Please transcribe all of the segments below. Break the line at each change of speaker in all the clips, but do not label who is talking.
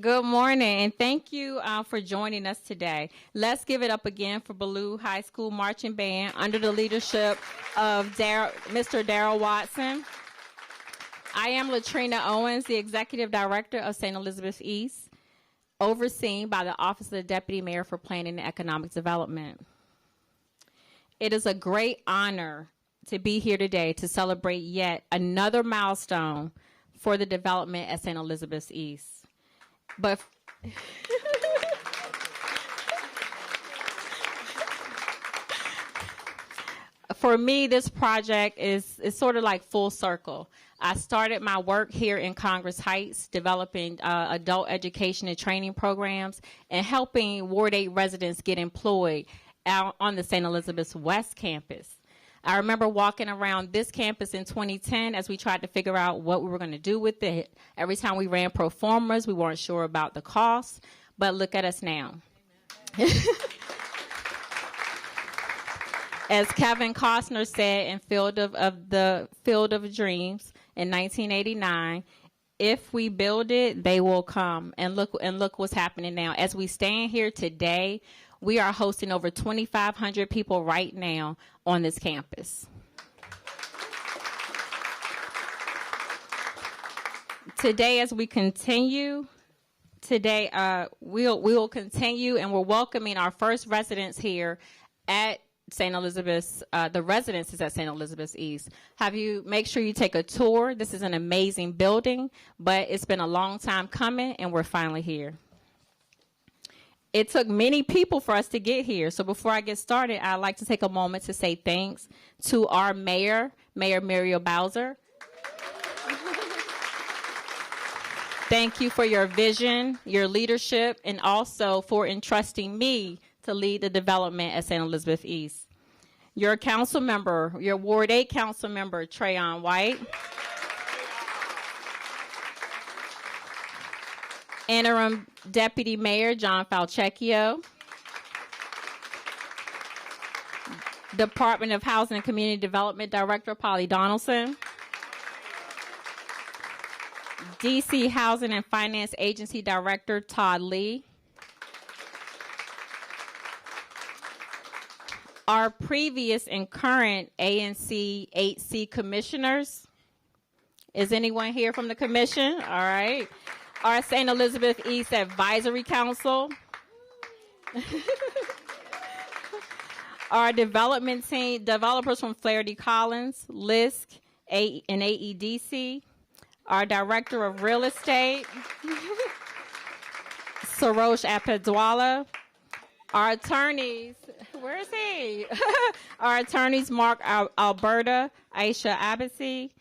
Good morning, and thank you for joining us today. Let's give it up again for Ballou High School Marching Band under the leadership of Mr. Darrell Watson. I am Latrina Owens, the Executive Director of St. Elizabeth East, overseen by the Office of the Deputy Mayor for Planning and Economic Development. It is a great honor to be here today to celebrate yet another milestone for the development at St. Elizabeth East. But for me, this project is sort of like full circle. I started my work here in Congress Heights, developing adult education and training programs and helping Ward 8 residents get employed out on the St. Elizabeth West campus. I remember walking around this campus in 2010 as we tried to figure out what we were going to do with it. Every time we ran pro formas, we weren't sure about the costs, but look at us now. As Kevin Costner said in the Field of Dreams in 1989, if we build it, they will come. And look what's happening now. As we stand here today, we are hosting over 2,500 people right now on this campus. Today, as we continue, we'll continue, and we're welcoming our first residents here at St. Elizabeth's, the residences at St. Elizabeth's East. Make sure you take a tour. This is an amazing building, but it's been a long time coming, and we're finally here. It took many people for us to get here. So before I get started, I'd like to take a moment to say thanks to our mayor, Mayor Muriel Bowser. Thank you for your vision, your leadership, and also for entrusting me to lead the development at St. Elizabeth East. Your council member, your Ward 8 council member, Trayon White. Interim Deputy Mayor John Falchecchio, Department of Housing and Community Development Director Polly Donaldson, DC Housing and Finance Agency Director Todd Lee, our previous and current ANC 8C commissioners. Is anyone here from the commission? All right. Our St. Elizabeth East Advisory Council, our development team, developers from Flaherty Collins, LISC, and AEDC, our Director of Real Estate, Sarosh Apedwala, our attorneys, where is he? Our attorneys, Mark Alberta, Aisha Abbasi,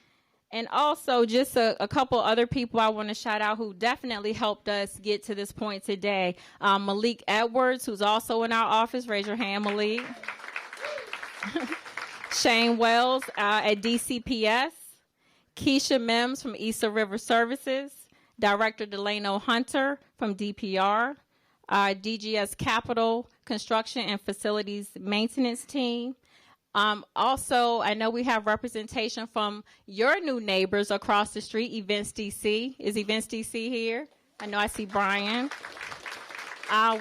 and also just a couple other people I want to shout out who definitely helped us get to this point today. Malik Edwards, who's also in our office. Raise your hand, Malik. Shane Wells at DCPS. Keisha Mims from Easter River Services. Director Delano Hunter from DPR. DGS Capital Construction and Facilities Maintenance Team. Also, I know we have representation from your new neighbors across the street, Events DC. Is Events DC here? I know I see Brian.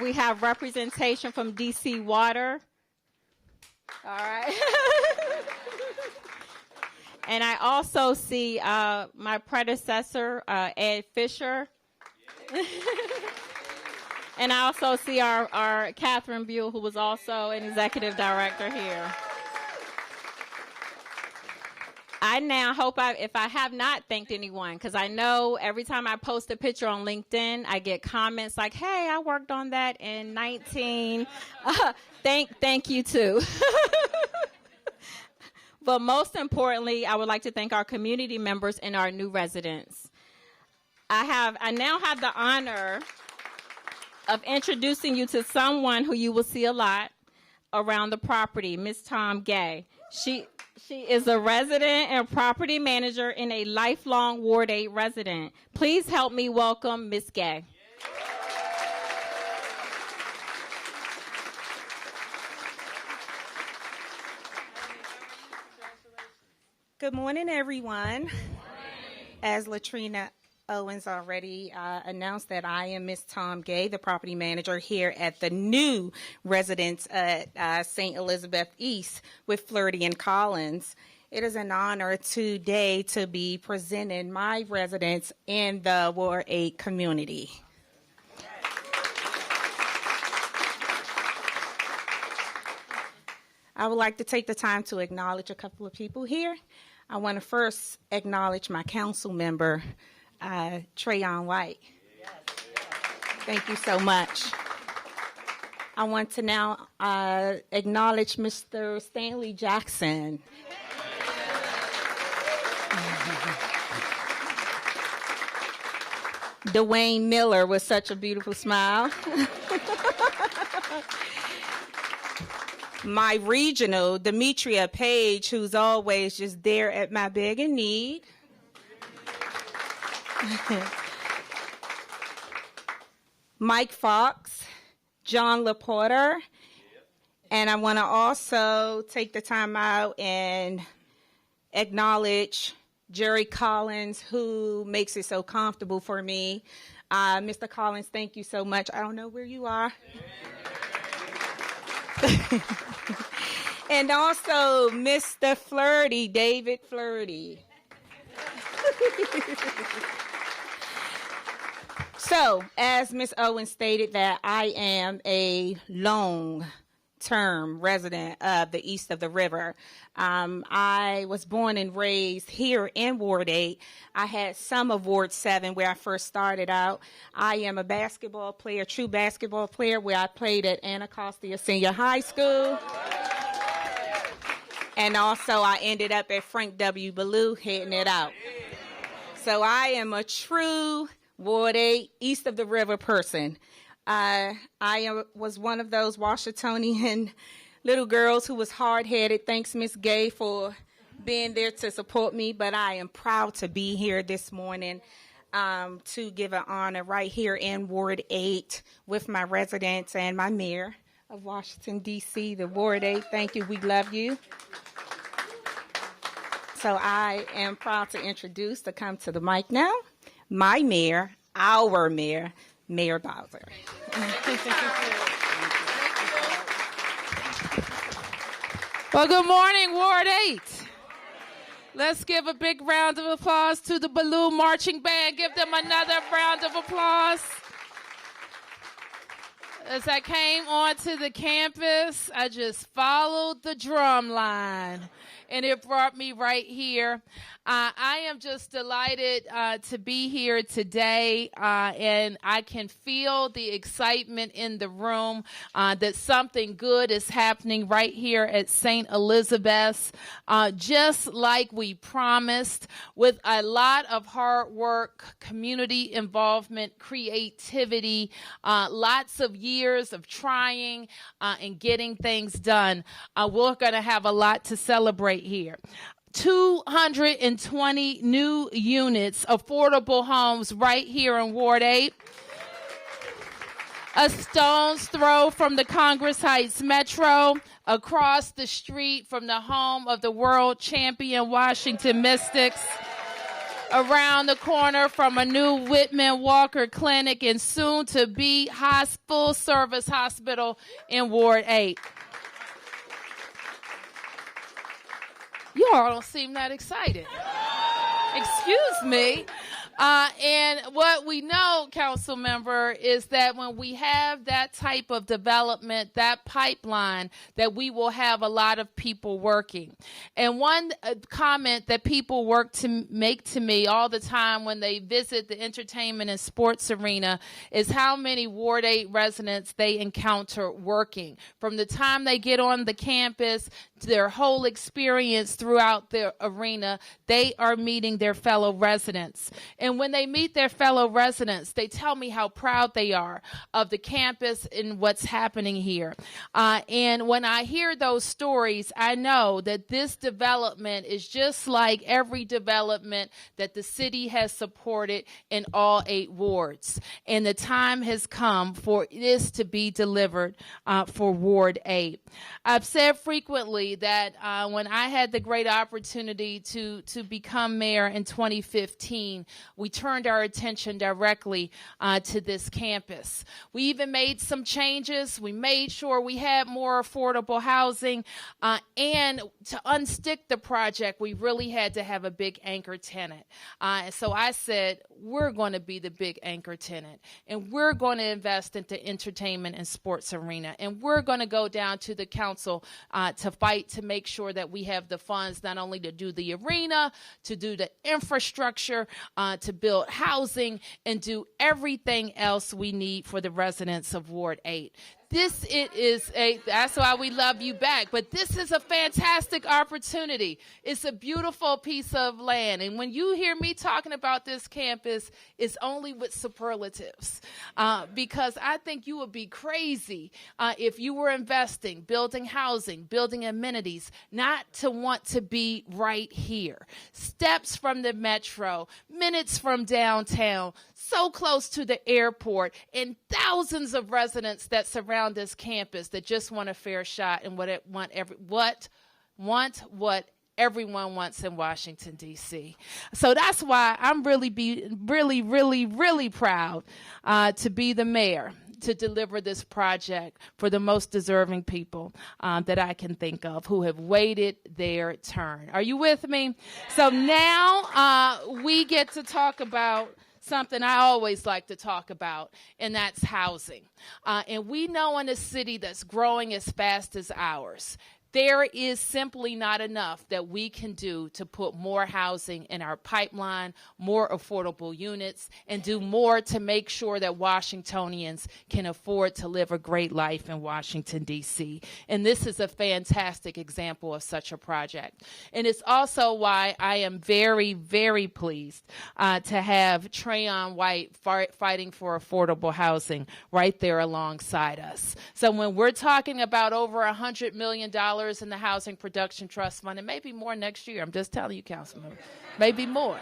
We have representation from DC Water. All right. And I also see my predecessor, Ed Fisher. And I also see our Catherine Buell, who was also an executive director here. I now hope if I have not thanked anyone, because I know every time I post a picture on LinkedIn, I get comments like, hey, I worked on that in 19. Thank you too. But most importantly, I would like to thank our community members and our new residents. I now have the honor of introducing you to someone who you will see a lot around the property, Ms. Tom Gay. She is a resident and property manager and a lifelong Ward 8 resident. Please help me welcome Ms. Gay.
Good morning, everyone. As Latrina Owens already announced that I am Miss Tom Gay, the property manager here at the new residence at St. Elizabeth East with Flaherty and Collins. It is an honor today to be presenting my residents in the Ward 8 community. I would like to take the time to acknowledge a couple of people here. I want to first acknowledge my council member, Trayon White. Thank you so much. I want to now acknowledge Mr. Stanley Jackson. Dwayne Miller with such a beautiful smile. My regional, Demetria Page, who's always just there at my beg and need. Mike Fox, John LaPorter, and I want to also take the time out and acknowledge Jerry Collins, who makes it so comfortable for me. Mr. Collins, thank you so much. I don't know where you are. And also Mr. Flaherty, David Flaherty. So, as Ms. Owens stated, that I am a long-term resident of the east of the river. I was born and raised here in Ward 8. I had some of Ward 7 where I first started out. I am a basketball player, true basketball player, where I played at Anacostia Senior High School. And also I ended up at Frank W. Ballou hitting it out. So I am a true Ward 8, east of the river person. I was one of those Washingtonian little girls who was hard-headed. Thanks, Miss Gay, for being there to support me. But I am proud to be here this morning to give an honor right here in Ward 8 with my residents and my mayor of Washington, D.C., the Ward 8. Thank you. We love you. So I am proud to introduce, to come to the mic now, my mayor, our mayor, Mayor Bowser.
Well, good morning, Ward 8. Let's give a big round of applause to the Ballou Marching Band. Give them another round of applause. As I came onto the campus, I just followed the drum line, and it brought me right here. I am just delighted to be here today, and I can feel the excitement in the room that something good is happening right here at St. Elizabeth's, just like we promised, with a lot of hard work, community involvement, creativity, lots of years of trying and getting things done. We're going to have a lot to celebrate here. 220 new units, affordable homes right here in Ward 8. A stone's throw from the Congress Heights Metro, across the street from the home of the world champion Washington Mystics, around the corner from a new Whitman Walker Clinic, and soon to be full service hospital in Ward 8. You all don't seem that excited. Excuse me. And what we know, council member, is that when we have that type of development, that pipeline, that we will have a lot of people working. And one comment that people make to me all the time when they visit the entertainment and sports arena is how many Ward 8 residents they encounter working. From the time they get on the campus, their whole experience throughout the arena, they are meeting their fellow residents. And when they meet their fellow residents, they tell me how proud they are of the campus and what's happening here. And when I hear those stories, I know that this development is just like every development that the city has supported in all 8 wards. And the time has come for this to be delivered for Ward 8. I've said frequently that when I had the great opportunity to become mayor in 2015, we turned our attention directly to this campus. We even made some changes. We made sure we had more affordable housing. And to unstick the project, we really had to have a big anchor tenant. And so I said, we're going to be the big anchor tenant, and we're going to invest into entertainment and sports arena, and we're going to go down to the council to fight to make sure that we have the funds not only to do the arena, to do the infrastructure, to build housing, and do everything else we need for the residents of Ward 8. That's why we love you back. But this is a fantastic opportunity. It's a beautiful piece of land. And when you hear me talking about this campus, it's only with superlatives. Because I think you would be crazy if you were investing, building housing, building amenities, not to want to be right here. Steps from the metro, minutes from downtown, so close to the airport, and thousands of residents that surround this campus that just want a fair shot and what everyone wants in Washington, D.C. So that's why I'm really proud to be the mayor, to deliver this project for the most deserving people that I can think of who have waited their turn. Are you with me? So now we get to talk about something I always like to talk about, and that's housing. And we know in a city that's growing as fast as ours, there is simply not enough that we can do to put more housing in our pipeline, more affordable units, and do more to make sure that Washingtonians can afford to live a great life in Washington, D.C. And this is a fantastic example of such a project. And it's also why I am very, very pleased to have Trayon White fighting for affordable housing right there alongside us. So when we're talking about over $100 million in the Housing Production Trust Fund, and maybe more next year. I'm just telling you, Councilman, maybe more.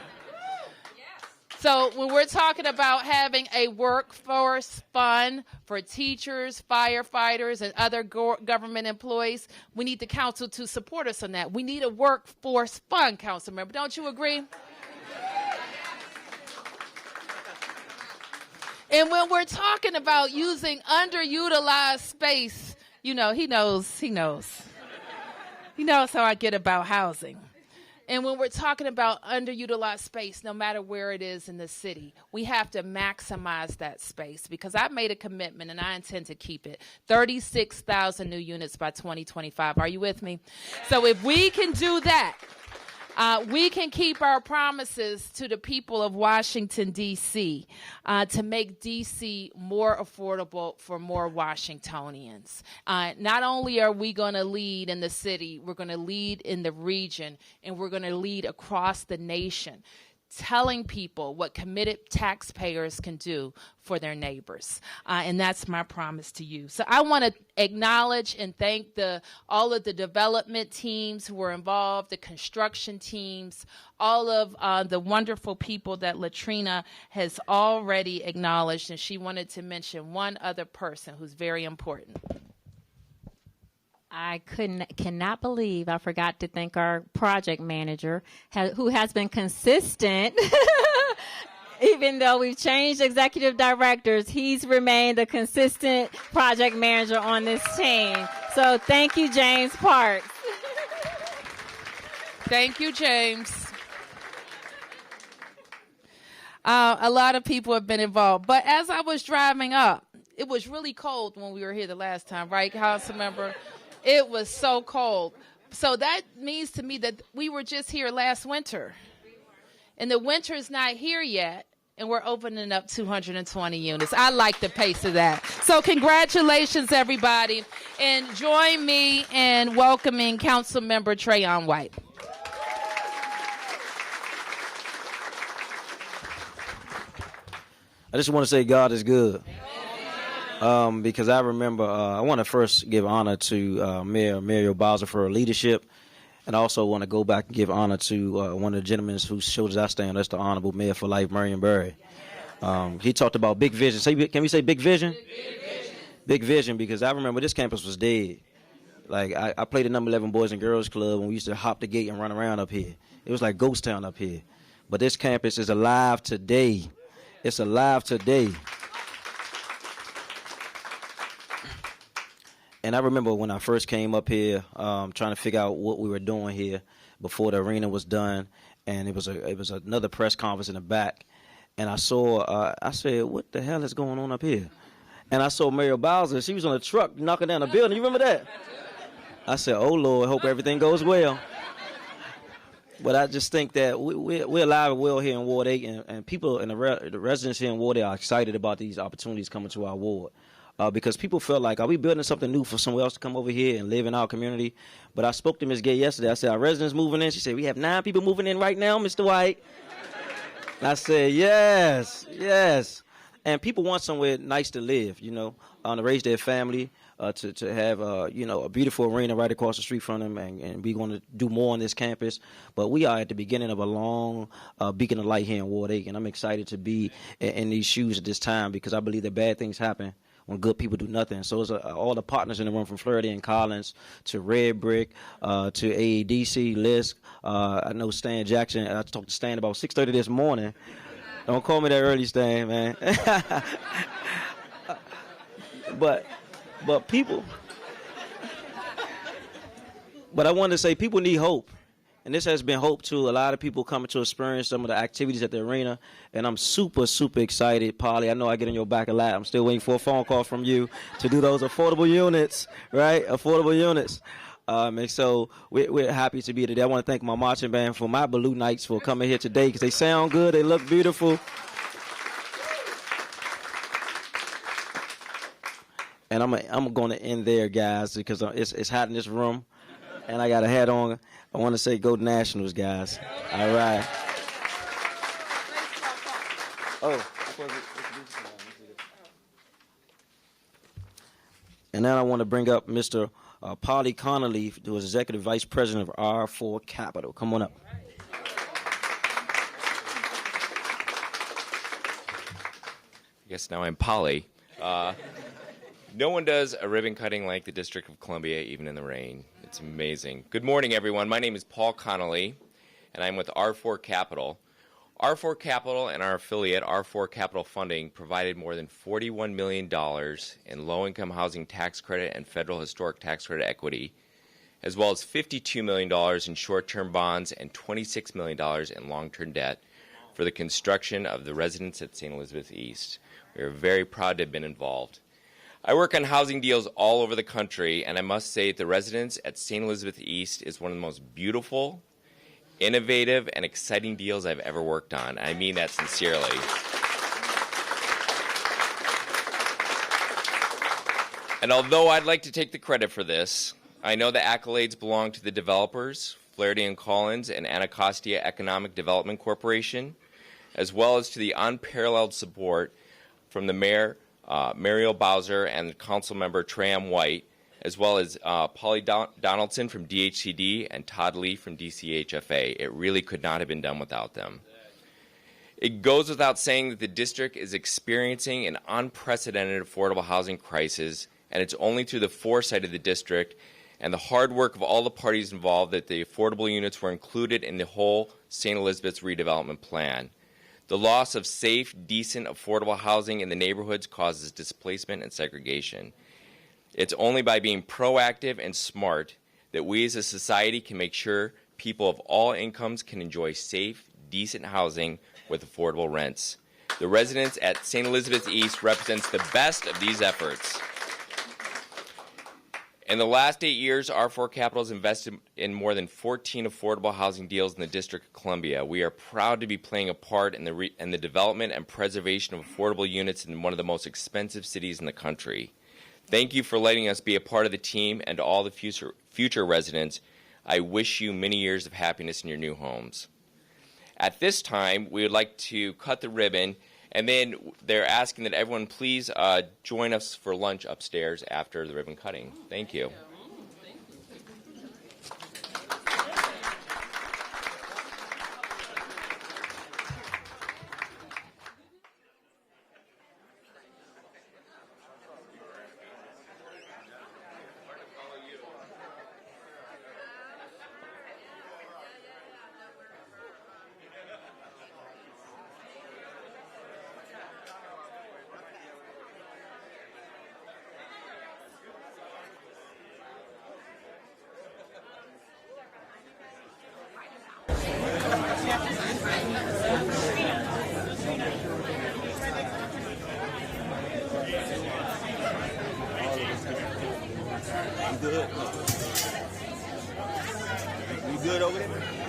So when we're talking about having a workforce fund for teachers, firefighters, and other government employees, we need the council to support us on that. We need a workforce fund, Councilmember. Don't you agree? And when we're talking about using underutilized space, you know, he knows. He knows how I get about housing. And when we're talking about underutilized space, no matter where it is in the city, we have to maximize that space, because I made a commitment and I intend to keep it. 36,000 new units by 2025. Are you with me? So if we can do that, we can keep our promises to the people of Washington, D.C., to make D.C. more affordable for more Washingtonians. Not only are we going to lead in the city, we're going to lead in the region, and we're going to lead across the nation, telling people what committed taxpayers can do for their neighbors. And that's my promise to you. So I want to acknowledge and thank all of the development teams who were involved, the construction teams, all of the wonderful people that Latrina has already acknowledged. And she wanted to mention one other person who's very important.
I cannot believe I forgot to thank our project manager, who has been consistent. Even though we've changed executive directors, he's remained a consistent project manager on this team. So thank you, James Parks.
Thank you, James. A lot of people have been involved. But as I was driving up, it was really cold when we were here the last time, right, Councilmember? It was so cold. So that means to me that we were just here last winter. And the winter is not here yet, and we're opening up 220 units. I like the pace of that. So congratulations, everybody. And join me in welcoming Councilmember Trayon White.
I just want to say God is good. Because I remember, I want to first give honor to Mayor Muriel Bowser for her leadership, and I also want to go back and give honor to one of the gentlemen whose shoulders I stand. That's the Honorable Mayor for Life, Marion Barry. He talked about big vision. Can we say big vision? Big vision. Big vision, because I remember this campus was dead. Like, I played the number 11 Boys and Girls Club, and we used to hop the gate and run around up here. It was like ghost town up here. But this campus is alive today. It's alive today. And I remember when I first came up here, trying to figure out what we were doing here before the arena was done, and it was another press conference in the back, and I said, "What the hell is going on up here?" And I saw Muriel Bowser. She was on a truck knocking down a building. You remember that? I said, "Oh Lord, hope everything goes well." But I just think that we're alive and well here in Ward 8, and people and the residents here in Ward 8 are excited about these opportunities coming to our ward. Because people felt like, are we building something new for someone else to come over here and live in our community? But I spoke to Ms. Gay yesterday. I said, our residents moving in? She said, we have 9 people moving in right now, Mr. White. And I said, yes, yes. And people want somewhere nice to live, to raise their family, to have, a beautiful arena right across the street from them, and we're going to do more on this campus. But we are at the beginning of a long beacon of light here in Ward 8, and I'm excited to be in these shoes at this time because I believe that bad things happen when good people do nothing. So it's all the partners in the room, from Florida and Collins to Red Brick to AADC, LISC. I know Stan Jackson. I talked to Stan about 6:30 this morning. Don't call me that early, Stan, man. But people. But I wanted to say people need hope. And this has been hope to a lot of people coming to experience some of the activities at the arena. And I'm super, super excited, Polly. I know I get on your back a lot. I'm still waiting for a phone call from you to do those affordable units, right? Affordable units. And so we're happy to be here today. I want to thank my marching band for my Baloo Nights for coming here today because they sound good. They look beautiful. And I'm going to end there, guys, because it's hot in this room. And I got a hat on. I want to say go Nationals, guys. All right. And then I want to bring up Mr. Polly Connolly, who is Executive Vice President of R4 Capital. Come on up.
I guess now I'm Polly. No one does a ribbon cutting like the District of Columbia, even in the rain. It's amazing. Good morning, everyone. My name is Paul Connolly, and I'm with R4 Capital. R4 Capital and our affiliate, R4 Capital Funding, provided more than $41 million in low-income housing tax credit and federal historic tax credit equity, as well as $52 million in short-term bonds and $26 million in long-term debt for the construction of the residence at St. Elizabeth East. We are very proud to have been involved. I work on housing deals all over the country, and I must say the residence at St. Elizabeth East is one of the most beautiful, innovative, and exciting deals I've ever worked on. I mean that sincerely. And although I'd like to take the credit for this, I know the accolades belong to the developers, Flaherty and Collins and Anacostia Economic Development Corporation, as well as to the unparalleled support from the Mayor, Muriel Bowser, and Councilmember Trayon White, as well as Polly Donaldson from DHCD and Todd Lee from DCHFA. It really could not have been done without them. It goes without saying that the district is experiencing an unprecedented affordable housing crisis, and it's only through the foresight of the district and the hard work of all the parties involved that the affordable units were included in the whole St. Elizabeth's redevelopment plan. The loss of safe, decent, affordable housing in the neighborhoods causes displacement and segregation. It's only by being proactive and smart that we as a society can make sure people of all incomes can enjoy safe, decent housing with affordable rents. The residents at St. Elizabeth East represents the best of these efforts. In the last 8 years, R4 Capital has invested in more than 14 affordable housing deals in the District of Columbia. We are proud to be playing a part in the development and preservation of affordable units in one of the most expensive cities in the country. Thank you for letting us be a part of the team, and to all the future residents, I wish you many years of happiness in your new homes. At this time, we would like to cut the ribbon, and then they're asking that everyone please join us for lunch upstairs after the ribbon cutting. Thank you.
You good? You good over there?